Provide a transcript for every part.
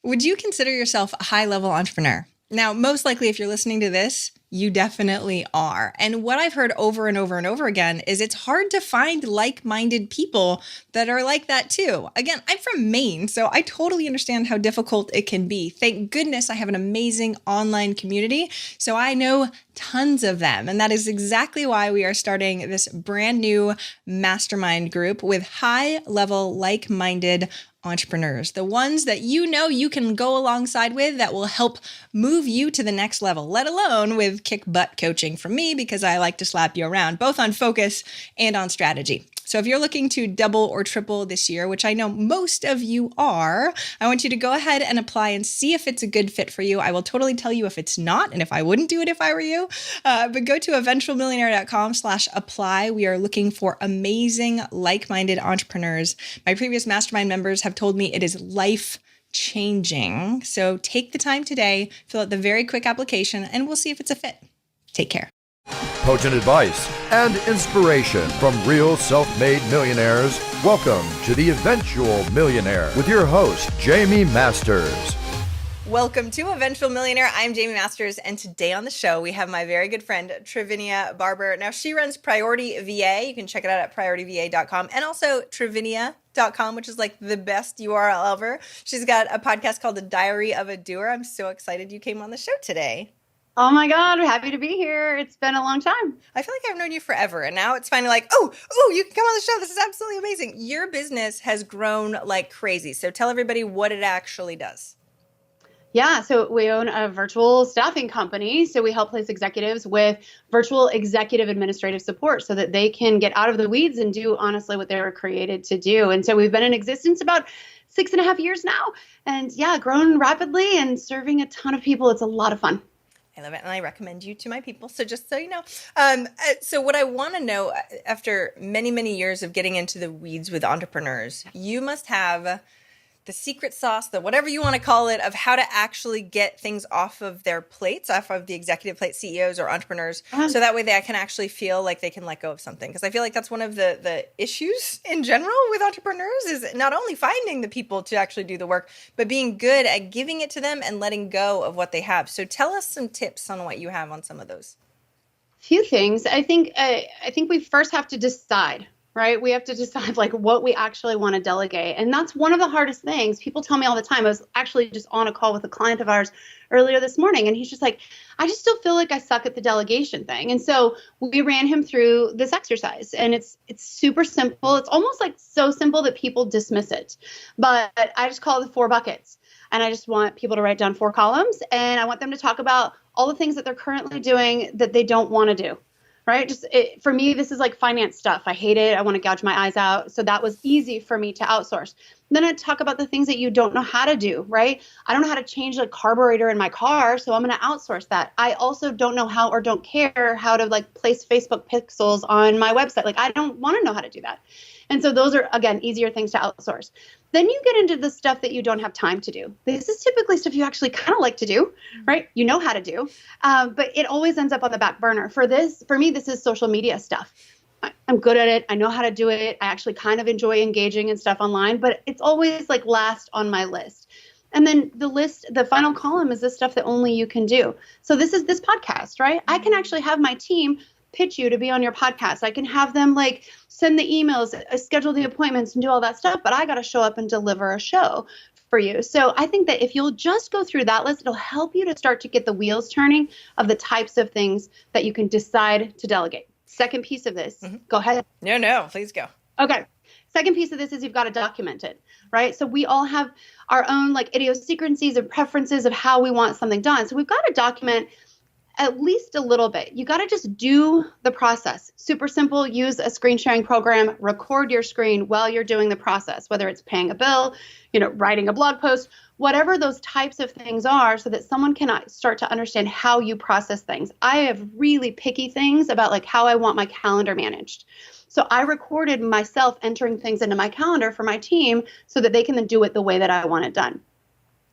Would you consider yourself a high-level entrepreneur? Now, most likely, if you're listening to this, you definitely are. And what I've heard over and over and over again is it's hard to find like-minded people that are like that too. Again, I'm from Maine, so I totally understand how difficult it can be. Thank goodness I have an amazing online community, so I know tons of them. And that is exactly why we are starting this brand new mastermind group with high-level, like-minded entrepreneurs, the ones that you know you can go alongside with that will help move you to the next level, let alone with kick butt coaching from me, because I like to slap you around, both on focus and on strategy. So if you're looking to double or triple this year, which I know most of you are, I want you to go ahead and apply and see if it's a good fit for you. I will totally tell you if it's not and if I wouldn't do it if I were you. But go to eventualmillionaire.com/apply. We are looking for amazing, like-minded entrepreneurs. My previous mastermind members have told me it is life changing. So take the time today, fill out the very quick application, and we'll see if it's a fit. Take care. Potent advice and inspiration from real self-made millionaires. Welcome to The Eventual Millionaire with your host, Jaime Masters. Welcome to Eventual Millionaire. I'm Jaime Masters, and today on the show, we have my very good friend, Trivinia Barber. Now, she runs Priority VA. You can check it out at priorityva.com, and also Trivinia.com, which is like the best URL ever. She's got a podcast called The Diary of a Doer. I'm so excited you came on the show today. Oh my God, I'm happy to be here. It's been a long time. I feel like I've known you forever, and now it's finally like, oh, you can come on the show. This is absolutely amazing. Your business has grown like crazy. So tell everybody what it actually does. Yeah, so we own a virtual staffing company. So we help place executives with virtual executive administrative support so that they can get out of the weeds and do honestly what they were created to do. And so we've been in existence about 6.5 years now, and yeah, grown rapidly and serving a ton of people. It's a lot of fun. I love it, and I recommend you to my people. So just so you know. So what I want to know, after many, many years of getting into the weeds with entrepreneurs, you must have the secret sauce, the whatever you want to call it, of how to actually get things off of their plates, off of the executive plate, CEOs or entrepreneurs, so that way they can actually feel like they can let go of something. Because I feel like that's one of the issues in general with entrepreneurs is not only finding the people to actually do the work, but being good at giving it to them and letting go of what they have. So tell us some tips on what you have on some of those. Few things. I think we first have to decide. Right? We have to decide like what we actually want to delegate. And that's one of the hardest things. People tell me all the time. I was actually just on a call with a client of ours earlier this morning, and he's just like, I just still feel like I suck at the delegation thing. And so we ran him through this exercise, and it's super simple. It's almost like so simple that people dismiss it. But I just call it the 4 buckets. And I just want people to write down 4 columns, and I want them to talk about all the things that they're currently doing that they don't want to do. Right? For me, this is like finance stuff. I hate it. I want to gouge my eyes out. So that was easy for me to outsource. Then I talk about the things that you don't know how to do, right? I don't know how to change the carburetor in my car, so I'm going to outsource that. I also don't know how or don't care how to like place Facebook pixels on my website. Like I don't want to know how to do that. And so those are, again, easier things to outsource. Then you get into the stuff that you don't have time to do. This is typically stuff you actually kind of like to do, right? You know how to do, but it always ends up on the back burner. For me, this is social media stuff. I'm good at it. I know how to do it. I actually kind of enjoy engaging in stuff online, but it's always like last on my list. And then the final column is the stuff that only you can do. So this is this podcast, right? I can actually have my team pitch you to be on your podcast. I can have them like send the emails, schedule the appointments and do all that stuff, but I got to show up and deliver a show for you. So I think that if you'll just go through that list, it'll help you to start to get the wheels turning of the types of things that you can decide to delegate. Second piece of this, Go ahead. No, please go. Okay. Second piece of this is you've got to document it, right? So we all have our own like idiosyncrasies and preferences of how we want something done. So we've got to document at least a little bit. You got to just do the process. Super simple. Use a screen sharing program, record your screen while you're doing the process, whether it's paying a bill, writing a blog post, whatever those types of things are, so that someone can start to understand how you process things. I have really picky things about like how I want my calendar managed. So I recorded myself entering things into my calendar for my team so that they can then do it the way that I want it done.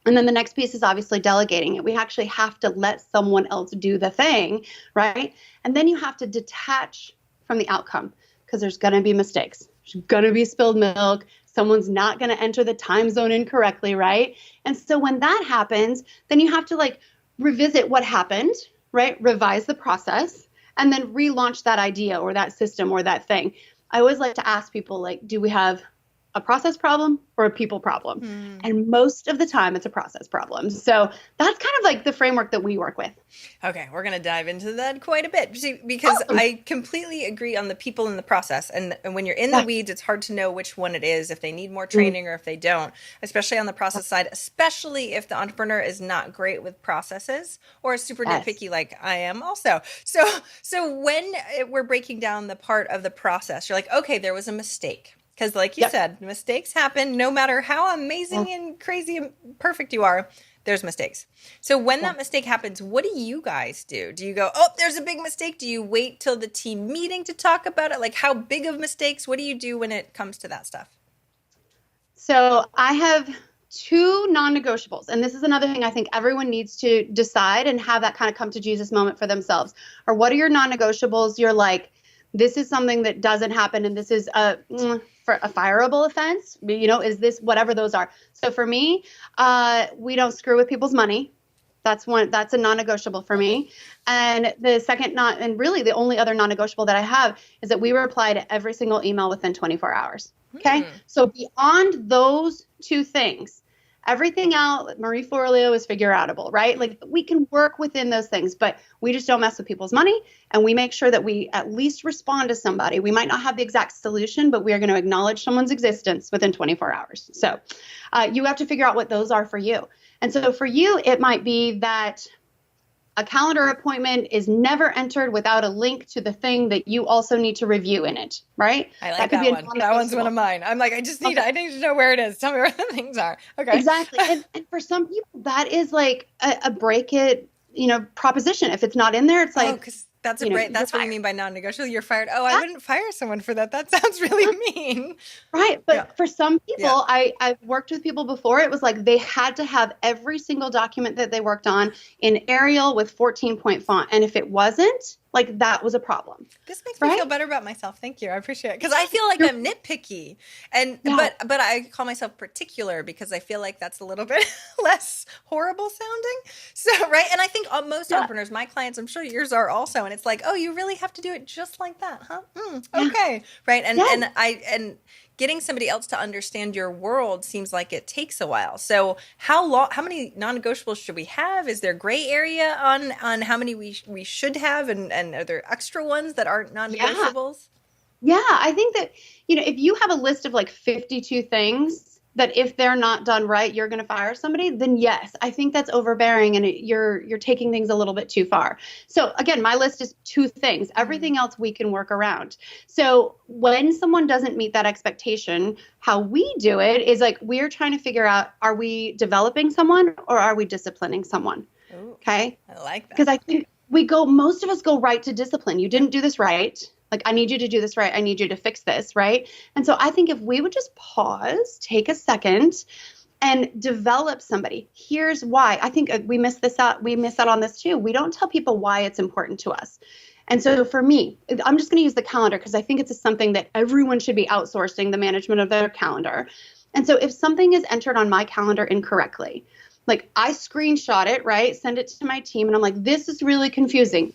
And then the next piece is obviously delegating it. We actually have to let someone else do the thing, right? And then you have to detach from the outcome because there's going to be mistakes. There's going to be spilled milk. Someone's not going to enter the time zone incorrectly, right? And so when that happens, then you have to like revisit what happened, right? Revise the process and then relaunch that idea or that system or that thing. I always like to ask people, like, do we have a process problem or a people problem? And most of the time it's a process problem. So that's kind of like the framework that we work with. Okay, we're going to dive into that quite a bit because I completely agree on the people in the process. And when you're in the weeds, it's hard to know which one it is, if they need more training or if they don't, especially on the process side, especially if the entrepreneur is not great with processes or is super nitpicky like I am also. So when we're breaking down the part of the process, you're like, okay, there was a mistake. Because like you said, mistakes happen no matter how amazing and crazy and perfect you are, there's mistakes. So when that mistake happens, what do you guys do? Do you go, oh, there's a big mistake? Do you wait till the team meeting to talk about it? Like how big of mistakes? What do you do when it comes to that stuff? So I have 2 non-negotiables. And this is another thing I think everyone needs to decide and have that kind of come to Jesus moment for themselves. Or what are your non-negotiables? You're like, this is something that doesn't happen. And this is for a fireable offense, is this whatever those are. So for me, we don't screw with people's money. That's a non-negotiable for me. And the second and really the only other non-negotiable that I have is that we reply to every single email within 24 hours. Okay. So beyond those 2 things, everything else, Marie Forleo is figure outable, right? Like we can work within those things, but we just don't mess with people's money. And we make sure that we at least respond to somebody. We might not have the exact solution, but we are going to acknowledge someone's existence within 24 hours. So you have to figure out what those are for you. And so for you, it might be that a calendar appointment is never entered without a link to the thing that you also need to review in it, right? I like that one. That one's one of mine. I'm like, I need to know where it is. Tell me where the things are. Okay. Exactly. And for some people, that is like a break it, proposition. If it's not in there, it's like, that's that's what you mean by non-negotiable. You're fired. Oh, I wouldn't fire someone for that. That sounds really mean. Right. But for some people, I've worked with people before. It was like they had to have every single document that they worked on in Arial with 14-point font. And if it wasn't, like that was a problem. This makes me feel better about myself. Thank you. I appreciate it. Because I feel like I'm nitpicky. But I call myself particular because I feel like that's a little bit less horrible sounding. So, right. And I think most entrepreneurs, my clients, I'm sure yours are also. And it's like, oh, you really have to do it just like that, huh? Okay. Right. And getting somebody else to understand your world seems like it takes a while. So how many non-negotiables should we have? Is there gray area on how many we should have? And are there extra ones that aren't non-negotiables? Yeah, I think that, if you have a list of like 52 things that if they're not done right, you're going to fire somebody, then yes, I think that's overbearing and you're taking things a little bit too far. So again, my list is 2 things. Everything else we can work around. So when someone doesn't meet that expectation, how we do it is like we're trying to figure out, are we developing someone or are we disciplining someone? Ooh, okay. I like that. Because I think most of us go right to discipline. You didn't do this right. Like, I need you to do this right. I need you to fix this, right? And so I think if we would just pause, take a second, and develop somebody. Here's why. I think we miss this out. We miss out on this too. We don't tell people why it's important to us. And so for me, I'm just going to use the calendar because I think it's something that everyone should be outsourcing the management of their calendar. And so if something is entered on my calendar incorrectly, like I screenshot it, right? Send it to my team. And I'm like, this is really confusing.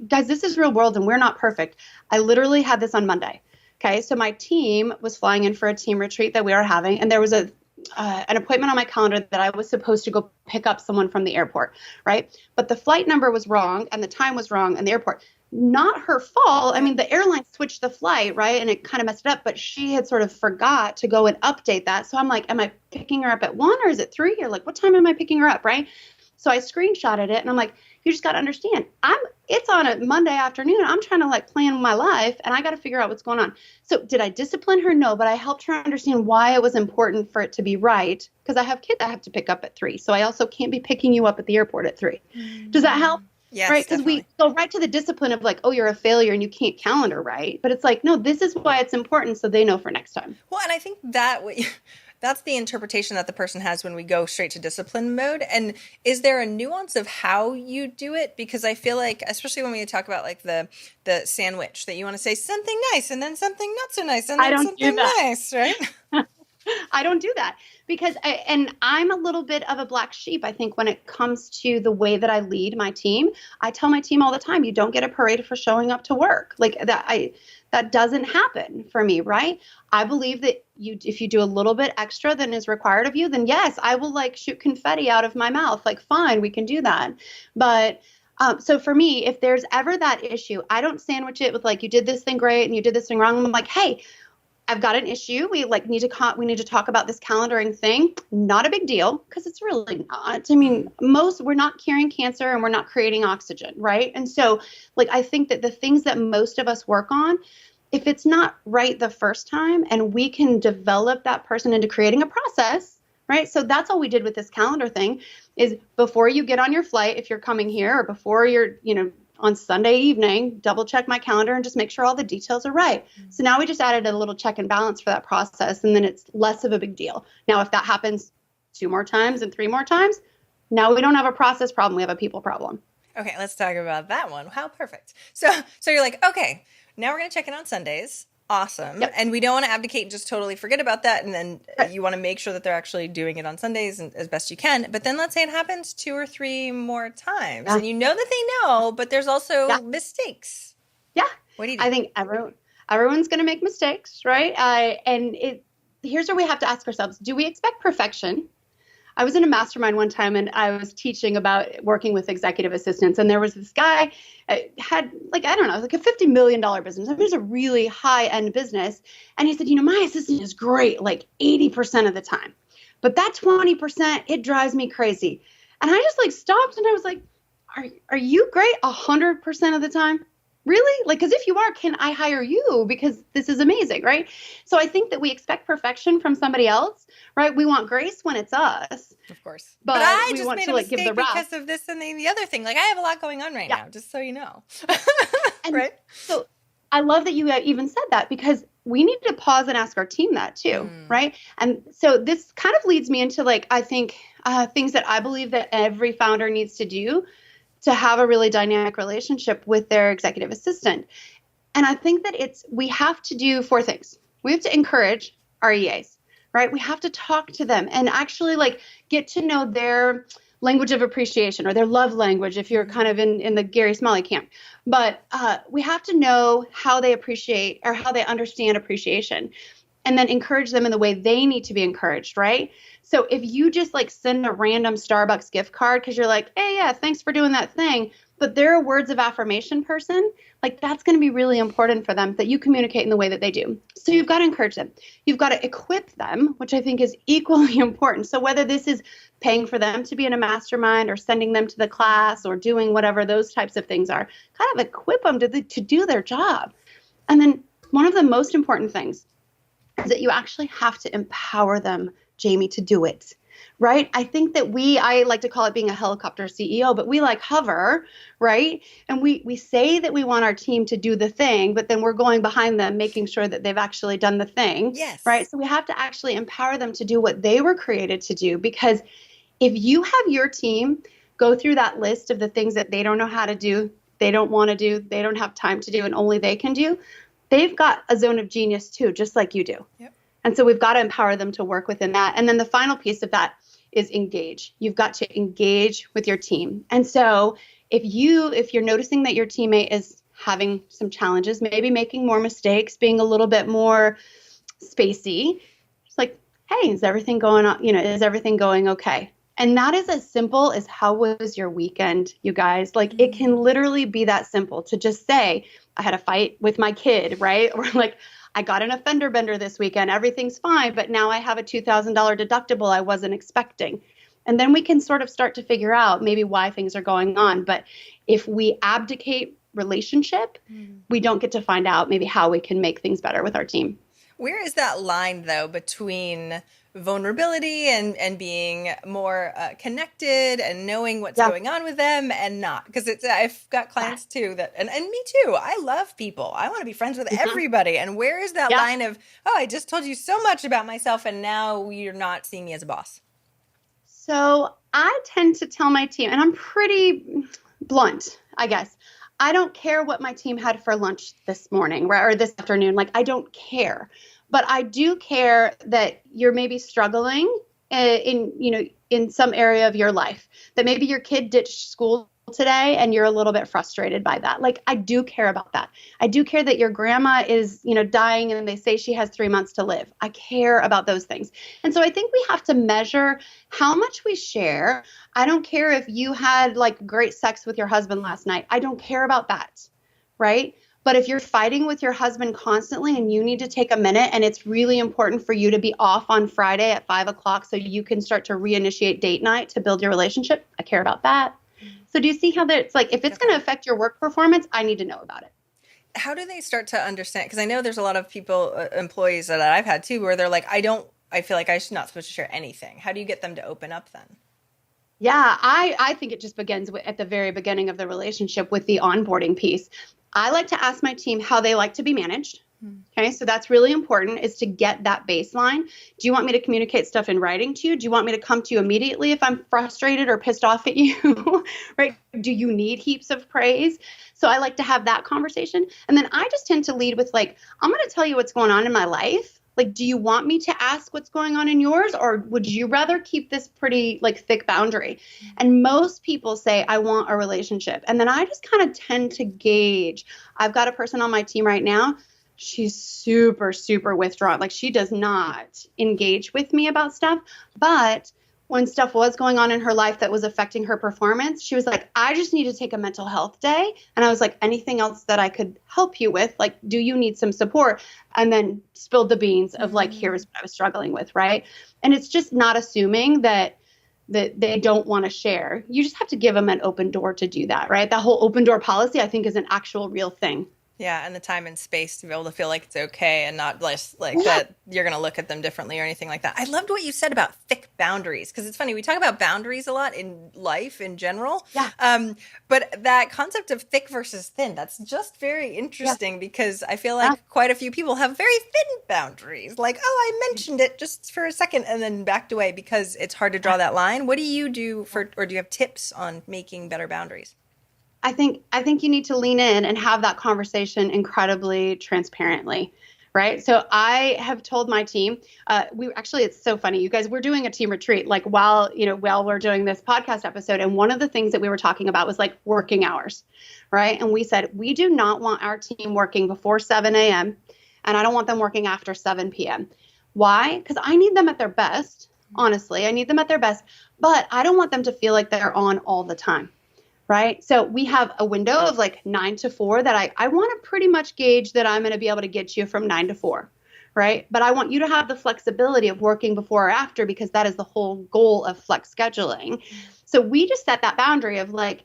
Guys, this is real world and we're not perfect. I literally had this on Monday. Okay. So my team was flying in for a team retreat that we are having. And there was an appointment on my calendar that I was supposed to go pick up someone from the airport. Right. But the flight number was wrong and the time was wrong in the airport. Not her fault. I mean, the airline switched the flight, right? And it kind of messed it up, but she had sort of forgot to go and update that. So I'm like, am I picking her up at 1 or is it 3? Or like, what time am I picking her up, right? So I screenshotted it and I'm like, you just got to understand, it's on a Monday afternoon. I'm trying to like plan my life and I got to figure out what's going on. So did I discipline her? No, but I helped her understand why it was important for it to be right. Because I have kids I have to pick up at 3. So I also can't be picking you up at the airport at 3. Does that help? Yes, right. Because we go right to the discipline of like, oh, you're a failure and you can't calendar right. But it's like, no, this is why it's important. So they know for next time. Well, and I think that's the interpretation that the person has when we go straight to discipline mode. And is there a nuance of how you do it? Because I feel like, especially when we talk about like the sandwich that you want to say something nice and then something not so nice and then something nice, right? I don't do that because I'm a little bit of a black sheep. I think when it comes to the way that I lead my team, I tell my team all the time, you don't get a parade for showing up to work. Like that doesn't happen for me, right? I believe that if you do a little bit extra than is required of you, then yes, I will like shoot confetti out of my mouth. Like, fine, we can do that. But so for me, if there's ever that issue, I don't sandwich it with like, you did this thing great and you did this thing wrong. I'm like, hey, I've got an issue. We need to talk about this calendaring thing. Not a big deal, because it's really not. I mean, we're not curing cancer and we're not creating oxygen, right? And so like, I think that the things that most of us work on, if it's not right the first time and we can develop that person into creating a process, right? So that's all we did with this calendar thing is before you get on your flight, if you're coming here, or before you're, on Sunday evening, double check my calendar and just make sure all the details are right. So now we just added a little check and balance for that process, and then it's less of a big deal. Now, if that happens 2 more times and 3 more times, now we don't have a process problem. We have a people problem. Okay, let's talk about that one. How perfect. So you're like, okay, now we're going to check in on Sundays. Awesome. Yep. And we don't want to abdicate and just totally forget about that. And then you want to make sure that they're actually doing it on Sundays and as best you can. But then let's say it happens 2 or 3 more times. Yeah. And you know that they know, but there's also mistakes. Yeah. What do you do? I think everyone's going to make mistakes, right? Here's where we have to ask ourselves, do we expect perfection? I was in a mastermind one time and I was teaching about working with executive assistants. And there was this guy had like a $50 million business. It was a really high end business. And he said, my assistant is great, like 80% of the time, but that 20%, it drives me crazy. And I just like stopped and I was like, are you great 100% of the time? Really? Like, because if you are, can I hire you? Because this is amazing, right? So I think that we expect perfection from somebody else, right? We want grace when it's us. Of course. But I we just want made to a like give mistake the rap. because of this and the other thing. Like, I have a lot going on right now, just so you know. And right? So I love that you even said that, because we need to pause and ask our team that too, right? And so this kind of leads me into like, I think things that I believe that every founder needs to do to have a really dynamic relationship with their executive assistant. And I think that we have to do 4 things. We have to encourage our EAs, right? We have to talk to them and actually like get to know their language of appreciation, or their love language if you're kind of in the Gary Smalley camp. But we have to know how they appreciate or how they understand appreciation, and then encourage them in the way they need to be encouraged, right? So if you just like send a random Starbucks gift card because you're like, hey, yeah, thanks for doing that thing, but they're a words of affirmation person, like that's going to be really important for them that you communicate in the way that they do. So you've got to encourage them. You've got to equip them, which I think is equally important. So whether this is paying for them to be in a mastermind or sending them to the class or doing whatever those types of things are, kind of equip them to do their job. And then one of the most important things is that you actually have to empower them, Jaime, to do it, right? I think that I like to call it being a helicopter CEO, but we like hover, right? And we say that we want our team to do the thing, but then we're going behind them, making sure that they've actually done the thing, right? So we have to actually empower them to do what they were created to do, because if you have your team go through that list of the things that they don't know how to do, they don't want to do, they don't have time to do, and only they can do, they've got a zone of genius too, just like you do. Yep. And so we've got to empower them to work within that. And then the final piece of that is engage. You've got to engage with your team. And so if you're noticing that your teammate is having some challenges, maybe making more mistakes, being a little bit more spacey, it's like, hey, is everything going on? Is everything going okay? And that is as simple as, how was your weekend, you guys? Like, it can literally be that simple to just say, I had a fight with my kid, right? Or like, I got in a fender bender this weekend. Everything's fine, but now I have a $2,000 deductible I wasn't expecting. And then we can sort of start to figure out maybe why things are going on. But if we abdicate relationship, we don't get to find out maybe how we can make things better with our team. Where is that line, though, between vulnerability and being more connected and knowing what's going on with them and not? Because I've got clients too and me too. I love people. I want to be friends with everybody. And where is that line of, I just told you so much about myself and now you're not seeing me as a boss? So I tend to tell my team, and I'm pretty blunt, I guess. I don't care what my team had for lunch this morning, right, or this afternoon. Like, I don't care. But I do care that you're maybe struggling in some area of your life, that maybe your kid ditched school today and you're a little bit frustrated by that. Like, I do care about that. I do care that your grandma is, dying and they say she has 3 months to live. I care about those things. And so I think we have to measure how much we share. I don't care if you had like great sex with your husband last night. I don't care about that. Right? But if you're fighting with your husband constantly and you need to take a minute and it's really important for you to be off on Friday at 5 o'clock so you can start to reinitiate date night to build your relationship, I care about that. So do you see how it's like, if it's going to affect your work performance, I need to know about it. How do they start to understand? Because I know there's a lot of people, employees that I've had too, where they're like, I feel like I'm not supposed to share anything. How do you get them to open up then? Yeah, I think it just begins at the very beginning of the relationship with the onboarding piece. I like to ask my team how they like to be managed. Okay, so that's really important, is to get that baseline. Do you want me to communicate stuff in writing to you? Do you want me to come to you immediately if I'm frustrated or pissed off at you? Right? Do you need heaps of praise? So I like to have that conversation. And then I just tend to lead with like, I'm going to tell you what's going on in my life. Like, do you want me to ask what's going on in yours, or would you rather keep this pretty like thick boundary? And most people say, I want a relationship. And then I just kind of tend to gauge. I've got a person on my team right now. She's super, super withdrawn. Like, she does not engage with me about stuff. But when stuff was going on in her life that was affecting her performance, she was like, I just need to take a mental health day. And I was like, anything else that I could help you with? Like, do you need some support? And then spilled the beans of like, here's what I was struggling with. Right. And it's just not assuming that they don't want to share. You just have to give them an open door to do that. Right. That whole open door policy, I think, is an actual real thing. Yeah, and the time and space to be able to feel like it's okay and not less like that you're going to look at them differently or anything like that. I loved what you said about thick boundaries, because it's funny, we talk about boundaries a lot in life in general. Yeah. But that concept of thick versus thin, that's just very interesting because I feel like quite a few people have very thin boundaries. Like, oh, I mentioned it just for a second and then backed away because it's hard to draw that line. What do you do or do you have tips on making better boundaries? I think you need to lean in and have that conversation incredibly transparently, right? So I have told my team, it's so funny, you guys, we're doing a team retreat, like while we're doing this podcast episode. And one of the things that we were talking about was like working hours, right? And we said, we do not want our team working before 7 a.m. and I don't want them working after 7 p.m. Why? Because I need them at their best. Honestly, I need them at their best, but I don't want them to feel like they're on all the time. Right. So we have a window of like 9 to 4 that I want to pretty much gauge that I'm going to be able to get you from 9 to 4. Right. But I want you to have the flexibility of working before or after, because that is the whole goal of flex scheduling. So we just set that boundary of like,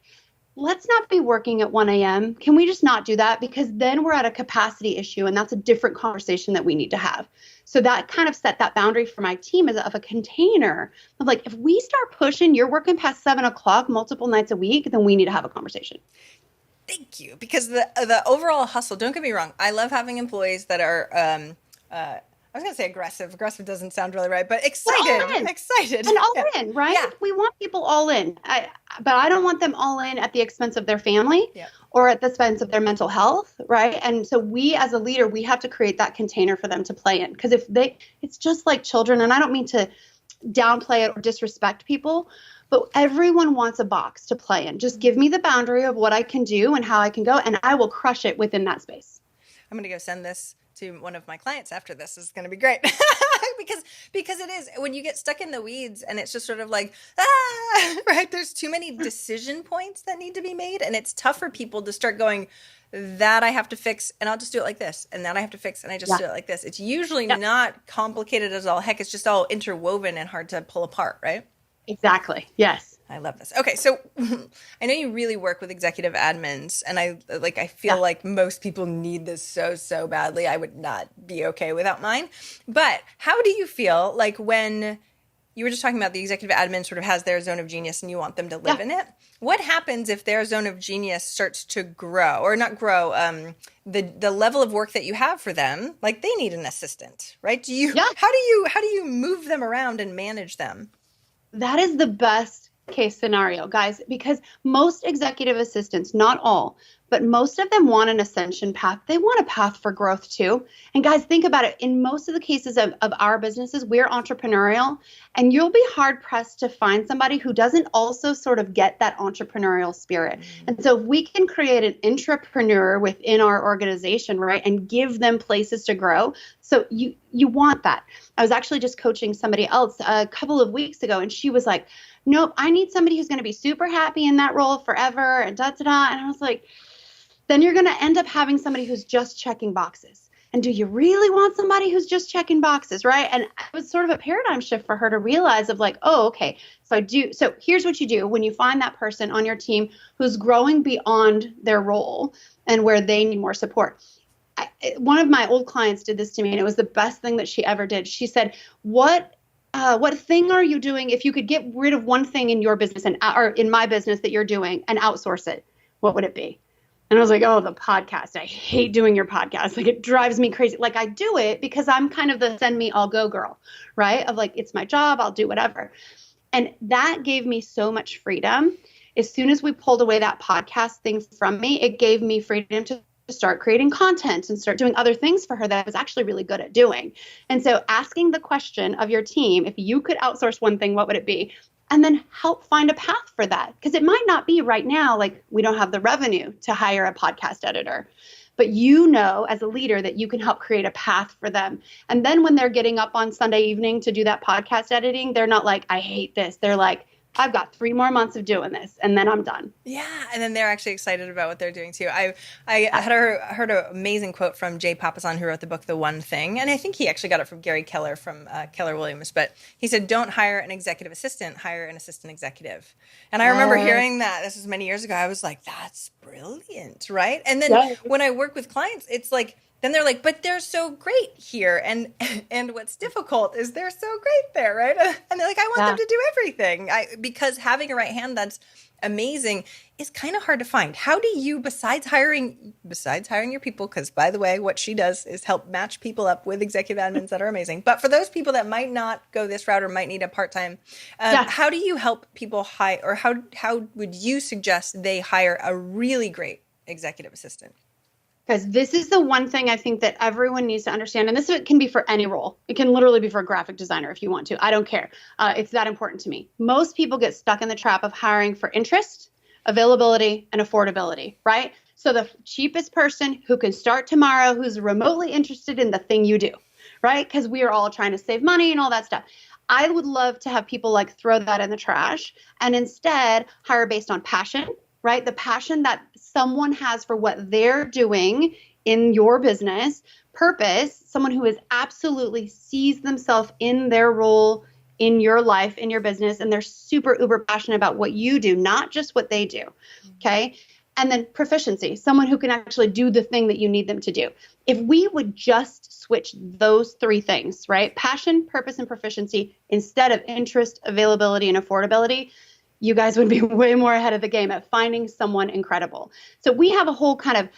let's not be working at 1 a.m. Can we just not do that? Because then we're at a capacity issue, and that's a different conversation that we need to have. So that kind of set that boundary for my team as of a container of like, if we start pushing, you're working past 7 o'clock multiple nights a week, then we need to have a conversation. Thank you. Because the overall hustle, don't get me wrong, I love having employees that are, I was going to say aggressive. Aggressive doesn't sound really right, but excited. And all in, right? Yeah. We want people all in. But I don't want them all in at the expense of their family or at the expense of their mental health, right? And so we, as a leader, we have to create that container for them to play in. Because it's just like children, and I don't mean to downplay it or disrespect people, but everyone wants a box to play in. Just give me the boundary of what I can do and how I can go, and I will crush it within that space. I'm going to go send this to one of my clients after this. This is going to be great. because it is, when you get stuck in the weeds and it's just sort of like, right? There's too many decision points that need to be made. And it's tough for people to start going, that I have to fix, and I'll just do it like this. And that I have to fix, and I just do it like this. It's usually not complicated as all heck. It's just all interwoven and hard to pull apart, right? Exactly. Yes. I love this. Okay, so I know you really work with executive admins, and I feel like most people need this so badly. I would not be okay without mine. But how do you feel like when you were just talking about the executive admin sort of has their zone of genius and you want them to live in it? What happens if their zone of genius starts to grow, or not grow, the level of work that you have for them, like they need an assistant, right? How do you move them around and manage them? That is the best case scenario, guys, because most executive assistants, not all, but most of them want an ascension path. They want a path for growth too. And guys, think about it. In most of the cases of our businesses, we're entrepreneurial, and you'll be hard pressed to find somebody who doesn't also sort of get that entrepreneurial spirit. And so if we can create an intrapreneur within our organization, right, and give them places to grow. So you want that. I was actually just coaching somebody else a couple of weeks ago, and she was like, nope, I need somebody who's going to be super happy in that role forever and da-da-da. And I was like, then you're going to end up having somebody who's just checking boxes. And do you really want somebody who's just checking boxes, right? And it was sort of a paradigm shift for her to realize of like, oh, okay, so here's what you do when you find that person on your team who's growing beyond their role and where they need more support. One of my old clients did this to me, and it was the best thing that she ever did. She said, what thing are you doing if you could get rid of one thing in your business or in my business that you're doing and outsource it? What would it be? And I was like, oh, the podcast. I hate doing your podcast. Like, it drives me crazy. Like, I do it because I'm kind of the send me, I'll go girl, right? Of like, it's my job, I'll do whatever. And that gave me so much freedom. As soon as we pulled away that podcast thing from me, it gave me freedom to start creating content and start doing other things for her that I was actually really good at doing. And so asking the question of your team, if you could outsource one thing, what would it be? And then help find a path for that. Because it might not be right now, like we don't have the revenue to hire a podcast editor, but you know, as a leader, that you can help create a path for them. And then when they're getting up on Sunday evening to do that podcast editing, they're not like, I hate this. They're like, I've got 3 more months of doing this, and then I'm done. Yeah, and then they're actually excited about what they're doing too. I had heard an amazing quote from Jay Papasan, who wrote the book The One Thing, and I think he actually got it from Gary Keller from Keller Williams. But he said, "Don't hire an executive assistant, hire an assistant executive." And I remember hearing that. This was many years ago. I was like, "That's brilliant, right?" And then when I work with clients, it's like. Then they're like, but they're so great here. And what's difficult is they're so great there, right? And they're like, I want them to do everything. Because having a right hand that's amazing is kind of hard to find. How do you, besides hiring your people, because by the way, what she does is help match people up with executive admins that are amazing. But for those people that might not go this route or might need a part-time, how do you help people hire, or how would you suggest they hire a really great executive assistant? Because this is the one thing I think that everyone needs to understand. And this can be for any role. It can literally be for a graphic designer if you want to. I don't care. It's that important to me. Most people get stuck in the trap of hiring for interest, availability, and affordability, right? So the cheapest person who can start tomorrow, who's remotely interested in the thing you do, right? Because we are all trying to save money and all that stuff. I would love to have people like throw that in the trash and instead hire based on passion, right? The passion that someone has for what they're doing in your business, purpose, someone who is absolutely sees themselves in their role in your life, in your business, and they're super uber passionate about what you do, not just what they do. Okay. And then proficiency, someone who can actually do the thing that you need them to do. If we would just switch those 3 things, right? Passion, purpose, and proficiency instead of interest, availability, and affordability, you guys would be way more ahead of the game at finding someone incredible. So we have a whole kind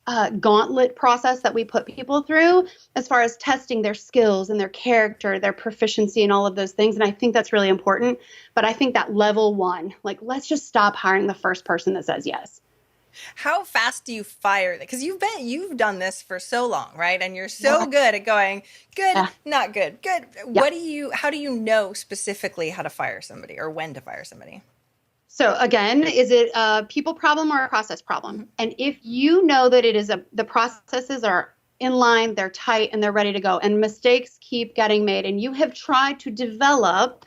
of gauntlet process that we put people through as far as testing their skills and their character, their proficiency, and all of those things. And I think that's really important. But I think that level 1, like, let's just stop hiring the first person that says yes. How fast do you fire? Because you've done this for so long, right? And you're so good at going good, not good, good. Yeah. How do you know specifically how to fire somebody or when to fire somebody? So again, is it a people problem or a process problem? Mm-hmm. And if you know that it is the processes are in line, they're tight, and they're ready to go, and mistakes keep getting made, and you have tried to develop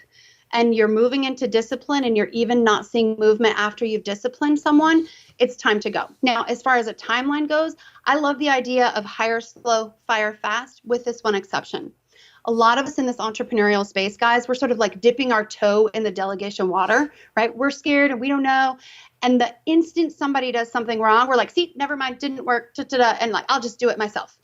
and you're moving into discipline and you're even not seeing movement after you've disciplined someone, it's time to go. Now, as far as a timeline goes, I love the idea of hire slow, fire fast, with this one exception. A lot of us in this entrepreneurial space, guys, we're sort of like dipping our toe in the delegation water, right? We're scared and we don't know. And the instant somebody does something wrong, we're like, see, never mind, didn't work, and like, I'll just do it myself.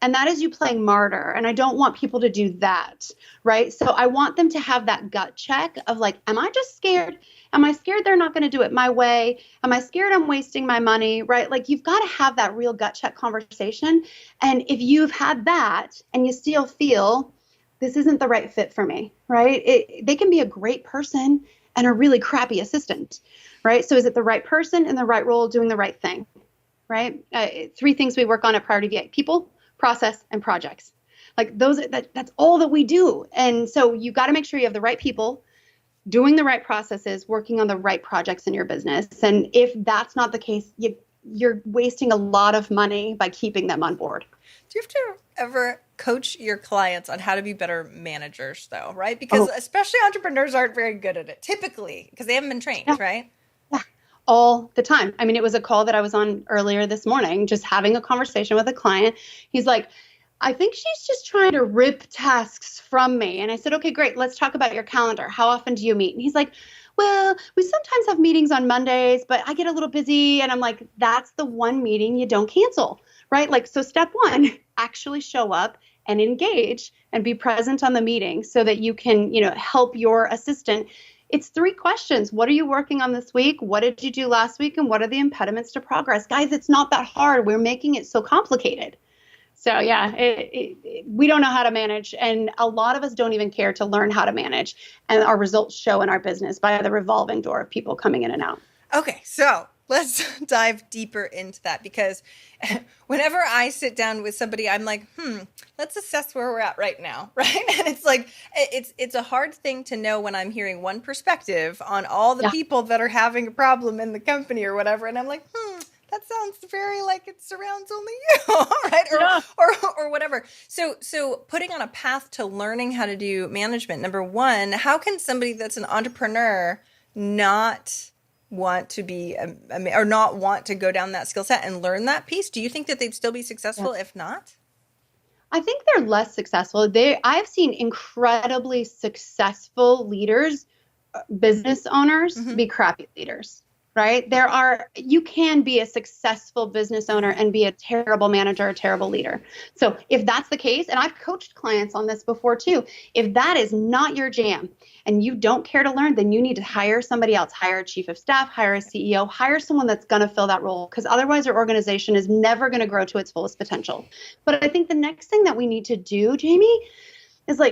And that is you playing martyr. And I don't want people to do that, right? So I want them to have that gut check of like, am I just scared? Am I scared they're not going to do it my way? Am I scared I'm wasting my money, right? Like, you've got to have that real gut check conversation. And if you've had that and you still feel this isn't the right fit for me, right? They can be a great person and a really crappy assistant, right? So is it the right person in the right role doing the right thing? right? Three things we work on at Priority VA: people, process, and projects. Like that's all that we do. And so you got to make sure you have the right people doing the right processes, working on the right projects in your business. And if that's not the case, you're wasting a lot of money by keeping them on board. Do you have to ever coach your clients on how to be better managers, though, right? Because especially entrepreneurs aren't very good at it, typically, because they haven't been trained, right? Yeah, all the time. I mean, it was a call that I was on earlier this morning, just having a conversation with a client. He's like, I think she's just trying to rip tasks from me. And I said, okay, great. Let's talk about your calendar. How often do you meet? And he's like, well, we sometimes have meetings on Mondays, but I get a little busy. And I'm like, that's the one meeting you don't cancel, right? Like, so step one, actually show up and engage and be present on the meeting so that you can, help your assistant. It's 3 questions. What are you working on this week? What did you do last week? And what are the impediments to progress? Guys, it's not that hard. We're making it so complicated. So yeah, we don't know how to manage, and a lot of us don't even care to learn how to manage, and our results show in our business by the revolving door of people coming in and out. Okay, so let's dive deeper into that, because whenever I sit down with somebody, I'm like, let's assess where we're at right now, right? And it's like, it's a hard thing to know when I'm hearing one perspective on all the people that are having a problem in the company or whatever, and I'm like, that sounds very like it surrounds only you, right? Or whatever. So putting on a path to learning how to do management. Number one, how can somebody that's an entrepreneur not want to be or not want to go down that skill set and learn that piece? Do you think that they'd still be successful if not? I think they're less successful. I've seen incredibly successful leaders, business owners, be crappy leaders. Right? You can be a successful business owner and be a terrible manager, a terrible leader. So if that's the case, and I've coached clients on this before too, if that is not your jam and you don't care to learn, then you need to hire somebody else, hire a chief of staff, hire a CEO, hire someone that's going to fill that role, because otherwise your organization is never going to grow to its fullest potential. But I think the next thing that we need to do, Jaime, is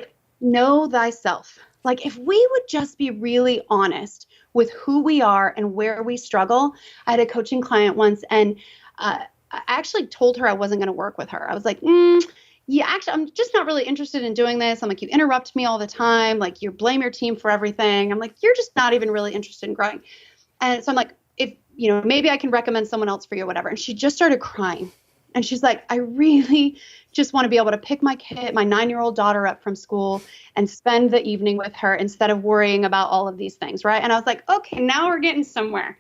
know thyself. If we would just be really honest with who we are and where we struggle. I had a coaching client once, and I actually told her I wasn't going to work with her. I was like, I'm just not really interested in doing this. I'm like, you interrupt me all the time. You blame your team for everything. I'm like, you're just not even really interested in growing. And so I'm like, maybe I can recommend someone else for you or whatever. And she just started crying. And she's like, I really just want to be able to pick my 9-year-old daughter up from school and spend the evening with her instead of worrying about all of these things, right? And I was like, okay, now we're getting somewhere.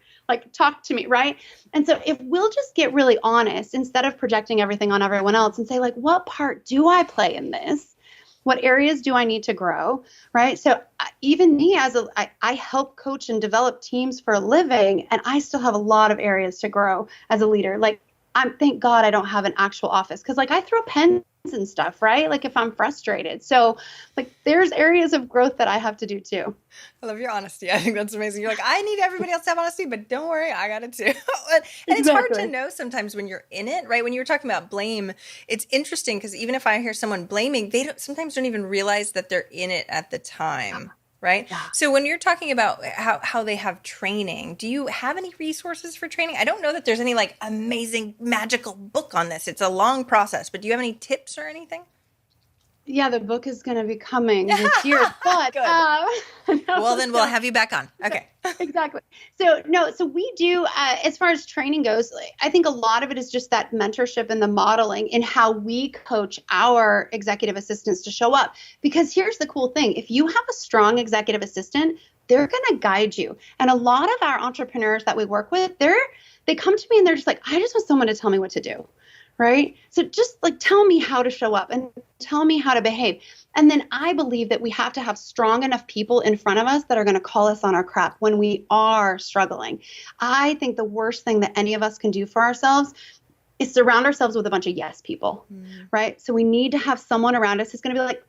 Talk to me, right? And so if we'll just get really honest instead of projecting everything on everyone else and say, what part do I play in this? What areas do I need to grow, right? So even me I help coach and develop teams for a living, and I still have a lot of areas to grow as a leader. Thank God I don't have an actual office, because I throw pens and stuff, right? If I'm frustrated. So there's areas of growth that I have to do too. I love your honesty. I think that's amazing. You're like, I need everybody else to have honesty, but don't worry, I got it too. And it's hard to know sometimes when you're in it, right? When you were talking about blame, it's interesting because even if I hear someone blaming, they sometimes don't even realize that they're in it at the time. Right? Yeah. So when you're talking about how they have training, do you have any resources for training? I don't know that there's any amazing magical book on this. It's a long process, but do you have any tips or anything? Yeah, the book is going to be coming this year, but well, then we'll have you back on. Okay. Exactly. So we do, as far as training goes, I think a lot of it is just that mentorship and the modeling in how we coach our executive assistants to show up. Because here's the cool thing. If you have a strong executive assistant, they're going to guide you. And a lot of our entrepreneurs that we work with, they come to me and they're just like, I just want someone to tell me what to do. Right? So just tell me how to show up and tell me how to behave. And then I believe that we have to have strong enough people in front of us that are going to call us on our crap when we are struggling. I think the worst thing that any of us can do for ourselves is surround ourselves with a bunch of yes people, right? So we need to have someone around us who's going to be like,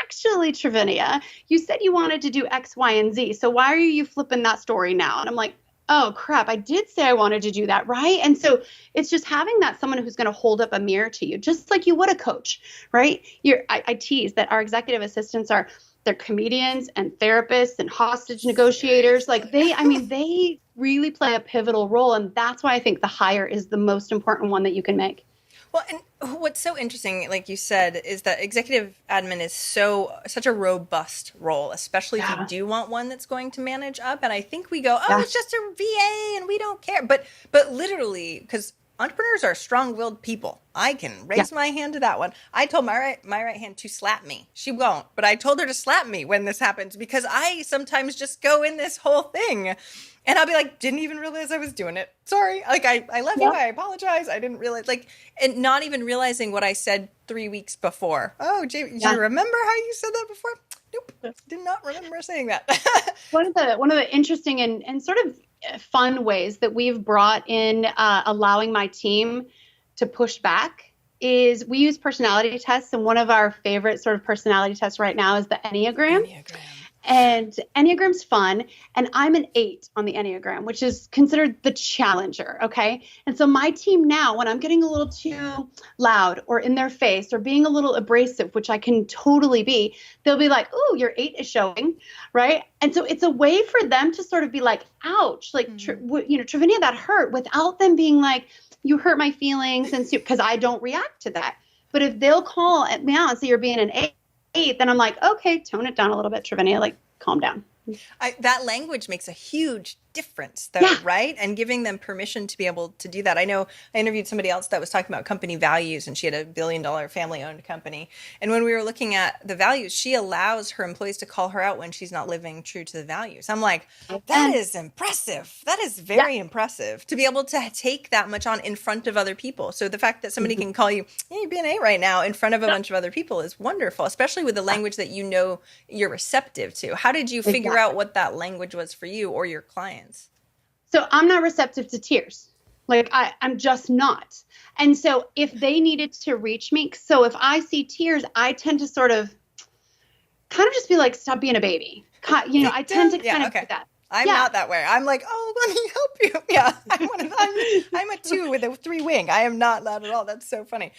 actually, Travinia, you said you wanted to do X, Y, and Z. So why are you flipping that story now? And I'm like, oh crap, I did say I wanted to do that, right? And so it's just having that someone who's going to hold up a mirror to you, just like you would a coach, right? I tease that our executive assistants are they're comedians and therapists and hostage negotiators. Like they really play a pivotal role. And that's why I think the hire is the most important one that you can make. Well, and what's so interesting, like you said, is that executive admin is such a robust role, especially if you do want one that's going to manage up. And I think we go, it's just a VA and we don't care. But literally, because entrepreneurs are strong-willed people. I can raise my hand to that one. I told my right hand to slap me. She won't, but I told her to slap me when this happens because I sometimes just go in this whole thing. And I'll be like, didn't even realize I was doing it. Sorry. Like, I love you. I apologize. I didn't realize, and not even realizing what I said 3 weeks before. Oh, Jamie, do you remember how you said that before? Nope. Did not remember saying that. One of the interesting and sort of fun ways that we've brought in allowing my team to push back is we use personality tests. And one of our favorite sort of personality tests right now is the Enneagram. And Enneagram's fun. And I'm an 8 on the Enneagram, which is considered the challenger. Okay. And so my team now, when I'm getting a little too loud or in their face or being a little abrasive, which I can totally be, they'll be like, "Oh, your 8 is showing." Right. And so it's a way for them to sort of be like, "Ouch, like, Trivinia, that hurt," without them being like, "You hurt my feelings," and because I don't react to that. But if they'll call at me out and say you're being an 8, then I'm like, "Okay, tone it down a little bit, Trivinia, like calm down." That language makes a huge difference, though, right? And giving them permission to be able to do that. I know I interviewed somebody else that was talking about company values, and she had a $1 billion family-owned company. And when we were looking at the values, she allows her employees to call her out when she's not living true to the values. I'm like, that is impressive. That is very impressive to be able to take that much on in front of other people. So the fact that somebody can call you, "You're being an 8 right now," in front of a bunch of other people is wonderful, especially with the language that you know you're receptive to. How did you figure out what that language was for you or your clients? So I'm not receptive to tears. Like I'm just not. And so if they needed to reach me, so if I see tears, I tend to sort of kind of just be like, "Stop being a baby." I tend to kind of do that. I'm not that way. I'm like, "Oh, let me help you." Yeah, I'm a 2 with a 3 wing. I am not that at all. That's so funny.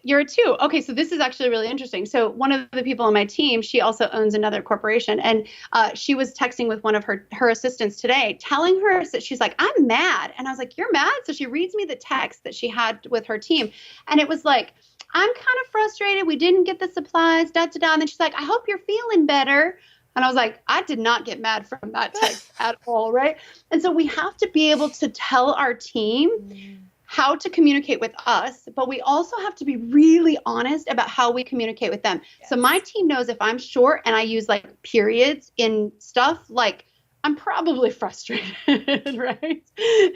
You're a 2. Okay, so this is actually really interesting. So one of the people on my team, she also owns another corporation, and she was texting with one of her assistants today, telling her that she's like, "I'm mad," and I was like, "You're mad?" So she reads me the text that she had with her team, and it was like, "I'm kind of frustrated. We didn't get the supplies, da da da." And then she's like, "I hope you're feeling better." And I was like, I did not get mad from that text at all, right? And so we have to be able to tell our team how to communicate with us, but we also have to be really honest about how we communicate with them. Yes. So my team knows if I'm short and I use like periods in stuff, like I'm probably frustrated, right?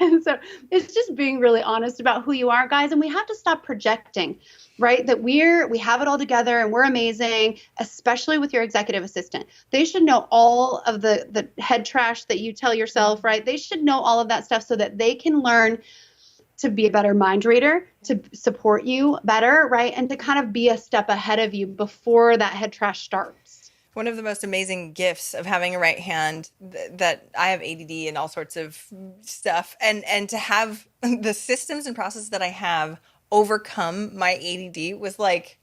And so it's just being really honest about who you are, guys. And we have to stop projecting, right? That we have it all together and we're amazing, especially with your executive assistant. They should know all of the head trash that you tell yourself, right? They should know all of that stuff so that they can learn to be a better mind reader, to support you better, right? And to kind of be a step ahead of you before that head trash starts. One of the most amazing gifts of having a right hand that I have ADD and all sorts of stuff, and to have the systems and processes that I have overcome my ADD was like,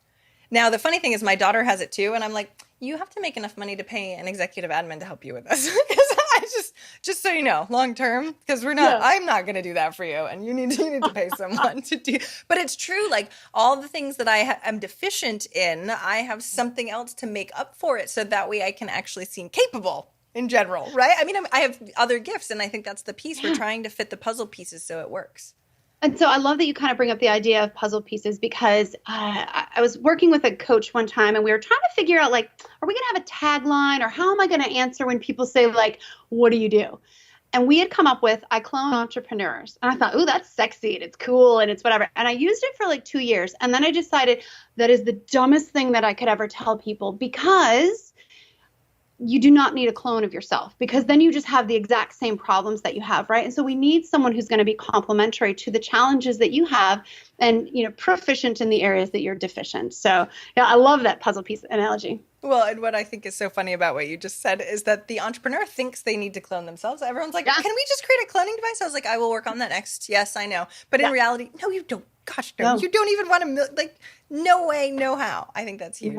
now the funny thing is my daughter has it too. And I'm like, you have to make enough money to pay an executive admin to help you with this. Just so you know, long term, because I'm not going to do that for you. And you need to pay someone to do. But it's true. Like all the things that I am deficient in, I have something else to make up for it. So that way I can actually seem capable in general. Right. I mean, I have other gifts, and I think that's the piece. We're trying to fit the puzzle pieces so it works. And so I love that you kind of bring up the idea of puzzle pieces, because I was working with a coach one time and we were trying to figure out, like, are we going to have a tagline, or how am I going to answer when people say, like, "What do you do?" And we had come up with, "I clone entrepreneurs." And I thought, "Ooh, that's sexy and it's cool and it's whatever." And I used it for like 2 years. And then I decided that is the dumbest thing that I could ever tell people, because you do not need a clone of yourself, because then you just have the exact same problems that you have, right? And so we need someone who's going to be complementary to the challenges that you have and, proficient in the areas that you're deficient. So yeah, I love that puzzle piece analogy. Well, and what I think is so funny about what you just said is that the entrepreneur thinks they need to clone themselves. Everyone's like, "Can we just create a cloning device?" I was like, "I will work on that next." Yes, I know. But in reality, no, you don't. gosh, no, you don't even want to, like, no way, no how. I think that's huge.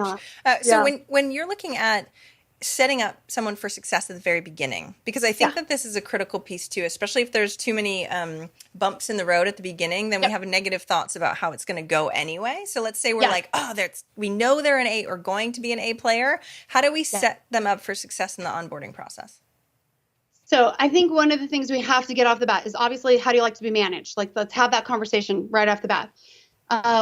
So when you're looking at setting up someone for success at the very beginning, because I think that this is a critical piece too, especially if there's too many bumps in the road at the beginning, then we have negative thoughts about how it's going to go anyway. So let's say we're like, oh, we know they're an A or going to be an A player. How do we set them up for success in the onboarding process? So I think one of the things we have to get off the bat is obviously, how do you like to be managed? Like, let's have that conversation right off the bat.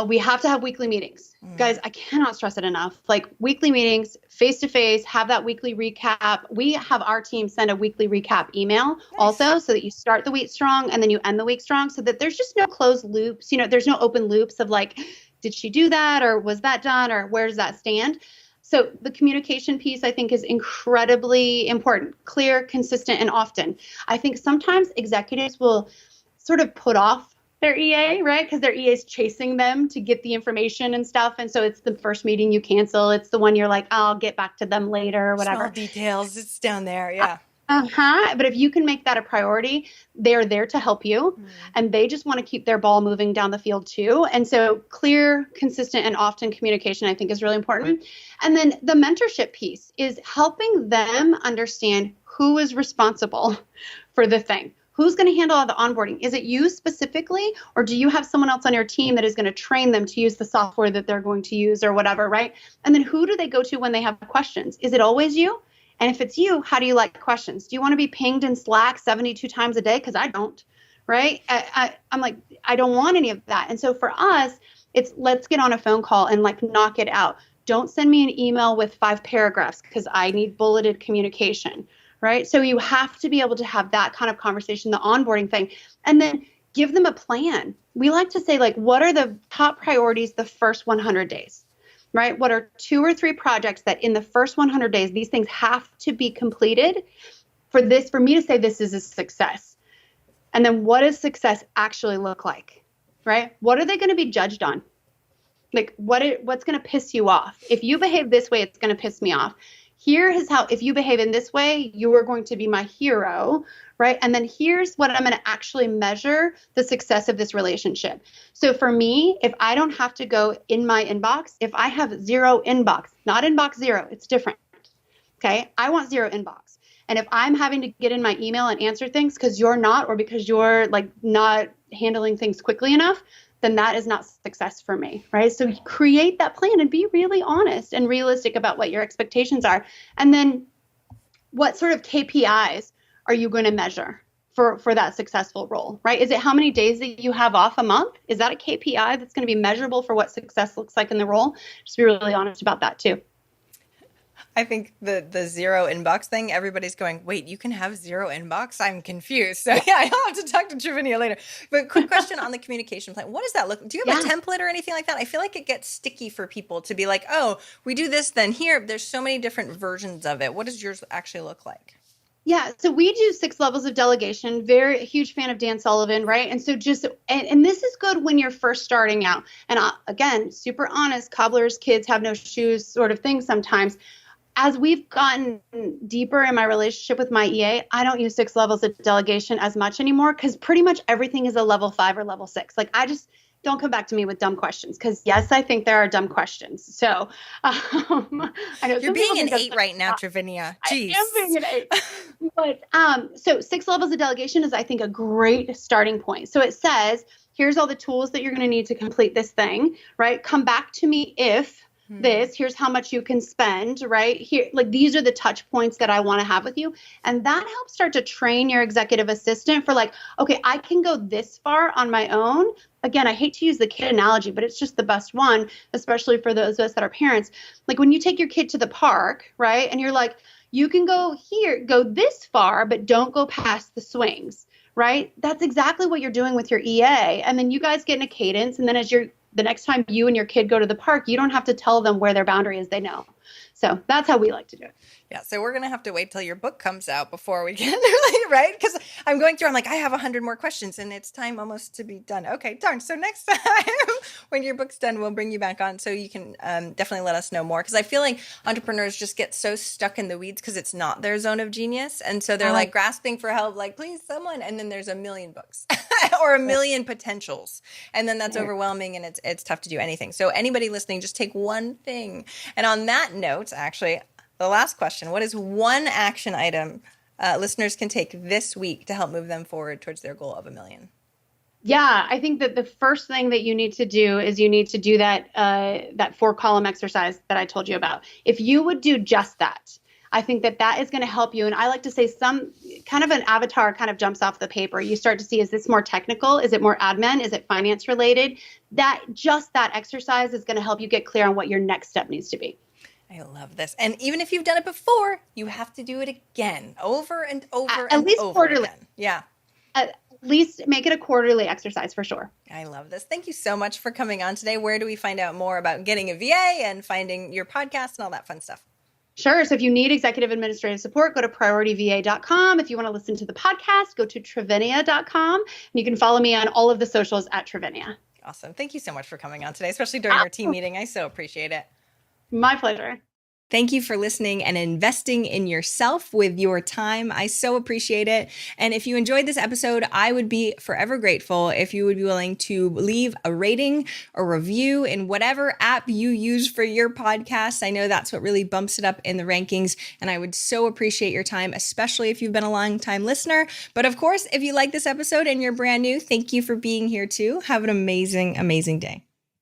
We have to have weekly meetings. Guys, I cannot stress it enough. Like, weekly meetings, face-to-face, have that weekly recap. We have our team send a weekly recap email also, so that you start the week strong and then you end the week strong, so that there's just no closed loops. There's no open loops of like, did she do that? Or was that done? Or where does that stand? So the communication piece, I think, is incredibly important. Clear, consistent, and often. I think sometimes executives will sort of put off their EA, right? Because their EA is chasing them to get the information and stuff. And so it's the first meeting you cancel. It's the one you're like, I'll get back to them later or whatever. Small details. It's down there. Yeah. But if you can make that a priority, they're there to help you. And they just want to keep their ball moving down the field too. And so clear, consistent, and often communication, I think, is really important. And then the mentorship piece is helping them understand who is responsible for the thing. Who's going to handle all the onboarding? Is it you specifically, or do you have someone else on your team that is going to train them to use the software that they're going to use or whatever, right? And then who do they go to when they have questions? Is it always you? And if it's you, how do you like questions? Do you want to be pinged in Slack 72 times a day? Because I don't, right? I'm like, I don't want any of that. And so for us, it's let's get on a phone call and like knock it out. Don't send me an email with 5 paragraphs because I need bulleted communication, right? So you have to be able to have that kind of conversation, the onboarding thing, and then give them a plan. We like to say, like, what are the top priorities the first 100 days? Right? What are 2 or 3 projects that in the first 100 days, these things have to be completed for me to say this is a success? And then what does success actually look like? Right? What are they going to be judged on? Like, what's going to piss you off? If you behave this way, it's going to piss me off. Here is how, if you behave in this way, you are going to be my hero, right? And then here's what I'm going to actually measure the success of this relationship. So for me, if I don't have to go in my inbox, if I have 0 inbox, not inbox 0, it's different. Okay. I want 0 inbox. And if I'm having to get in my email and answer things because you're not, or because you're like not handling things quickly enough, then that is not success for me, right? So create that plan and be really honest and realistic about what your expectations are. And then what sort of KPIs are you going to measure for that successful role, right? Is it how many days that you have off a month? Is that a KPI that's going to be measurable for what success looks like in the role? Just be really honest about that too. I think the 0 inbox thing, everybody's going, wait, you can have 0 inbox? I'm confused. So yeah, I'll have to talk to Travinia later. But quick question on the communication plan. What does that look like? Do you have a template or anything like that? I feel like it gets sticky for people to be like, oh, we do this, then here. There's so many different versions of it. What does yours actually look like? Yeah, so we do 6 levels of delegation. Very huge fan of Dan Sullivan, right? And so and this is good when you're first starting out. And again, super honest, cobbler's kids have no shoes sort of thing sometimes. As we've gotten deeper in my relationship with my EA, I don't use 6 levels of delegation as much anymore because pretty much everything is a level 5 or level 6. Like, I just don't come back to me with dumb questions because, yes, I think there are dumb questions. So I know you're being an 8 right now, Travinia. Jeez. I am being an 8. But so 6 levels of delegation is, I think, a great starting point. So it says, here's all the tools that you're going to need to complete this thing, right? Come back to me if here's how much you can spend, right? Here, like, these are the touch points that I want to have with you. And that helps start to train your executive assistant for like, okay, I can go this far on my own. Again, I hate to use the kid analogy, but it's just the best one, especially for those of us that are parents. Like, when you take your kid to the park, right? And you're like, you can go this far, but don't go past the swings, right? That's exactly what you're doing with your EA. And then you guys get in a cadence. And then the next time you and your kid go to the park, you don't have to tell them where their boundary is. They know. So that's how we like to do it. Yeah, so we're going to have to wait till your book comes out before we can, really, right? Because I'm going through, I'm like, I have 100 more questions and it's time almost to be done. Okay, darn. So next time when your book's done, we'll bring you back on so you can definitely let us know more. Because I feel like entrepreneurs just get so stuck in the weeds because it's not their zone of genius. And so they're like grasping for help, like, please, someone. And then there's a million books or a million potentials. And then that's overwhelming and it's tough to do anything. So anybody listening, just take one thing. And on that note, actually, the last question, what is one action item listeners can take this week to help move them forward towards their goal of 1 million? Yeah, I think that the first thing that you need to do is you need to do that 4-column exercise that I told you about. If you would do just that, I think that is going to help you. And I like to say some kind of an avatar kind of jumps off the paper. You start to see, is this more technical? Is it more admin? Is it finance related? That exercise is going to help you get clear on what your next step needs to be. I love this. And even if you've done it before, you have to do it again, over and over at least quarterly. Again. Yeah. At least make it a quarterly exercise for sure. I love this. Thank you so much for coming on today. Where do we find out more about getting a VA and finding your podcast and all that fun stuff? Sure. So if you need executive administrative support, go to priorityva.com. If you want to listen to the podcast, go to Trevinia.com. And you can follow me on all of the socials at Trevinia. Awesome. Thank you so much for coming on today, especially during our team meeting. I so appreciate it. My pleasure. Thank you for listening and investing in yourself with your time. I so appreciate it. And if you enjoyed this episode, I would be forever grateful if you would be willing to leave a rating or review in whatever app you use for your podcast. I know that's what really bumps it up in the rankings. And I would so appreciate your time, especially if you've been a long-time listener. But of course, if you like this episode and you're brand new, thank you for being here too. Have an amazing, amazing day.